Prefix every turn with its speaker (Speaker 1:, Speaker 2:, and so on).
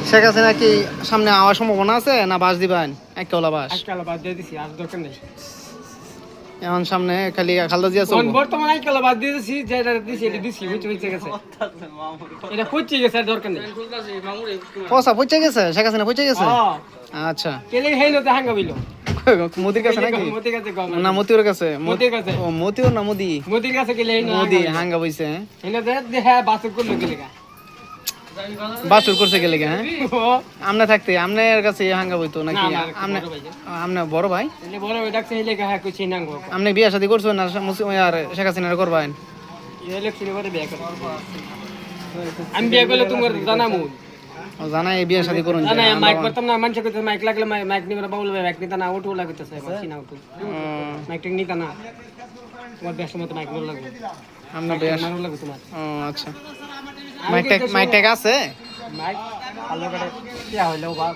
Speaker 1: শেখ হাসিনা কি সামনে আওয়ার সম্ভাবনা আছে না বাস দিবেন একটা ওলা বাস
Speaker 2: একটা বাদ দিয়ে দিছি আর দরকার নেই
Speaker 1: এখন সামনে খালি খালদা জিয়া চলবে
Speaker 2: বর্তমানে একটা বাদ দিয়ে দিছি যেটা দিছি এটা দিছি বুঝতে গেছে এটা পচে গেছে আর দরকার নেই
Speaker 1: পয়সা পৌঁছে গেছে শেখ হাসিনা পৌঁছে গেছে আচ্ছা
Speaker 2: কেলে হেইলো তে হাঙ্গা বিলো
Speaker 1: মোদির কাছে নাকি
Speaker 2: মোদির কাছে গম
Speaker 1: না মতিউর কাছে
Speaker 2: মোদির কাছে
Speaker 1: ও মতিউর না মোদি
Speaker 2: মোদির কাছে কেলে হেইলো
Speaker 1: মোদি হাঙ্গা বইছে
Speaker 2: হেইলো দে হ্যাঁ বাসুক করলো কেলে
Speaker 1: বাসুর করছে গেলে হ্যাঁ আমনে থাকতে আমনের কাছে হাঙ্গা বইতো নাকি আমনে আমনে বড় ভাই
Speaker 2: এলে বড় ভাই ডাকছে হেলে হ্যাঁ কইছি নাঙ্গো
Speaker 1: আমনে বিয়া শাদী করছো না আর শেখ হাসিনা করবেন
Speaker 2: ইলেকশনে পরে বিয়া করব আমি বিয়া করলে তোমার জানামু
Speaker 1: জানা এই বিয়া শাদী করুন
Speaker 2: জানা মাইক করতাম না মানুষ কইতে মাইক লাগলে মাইক নিবে বাউল মাইক নিতা না ওটু লাগতেছে বাসি না ওটু মাইক টেক নিতা না তোমার বেশ মত মাইক বল লাগবে
Speaker 1: আমরা বেশ
Speaker 2: মাইক লাগবে তোমার
Speaker 1: আচ্ছা মাইক টেক আছে
Speaker 2: মাইক ভালো করে কি হইলো বাপ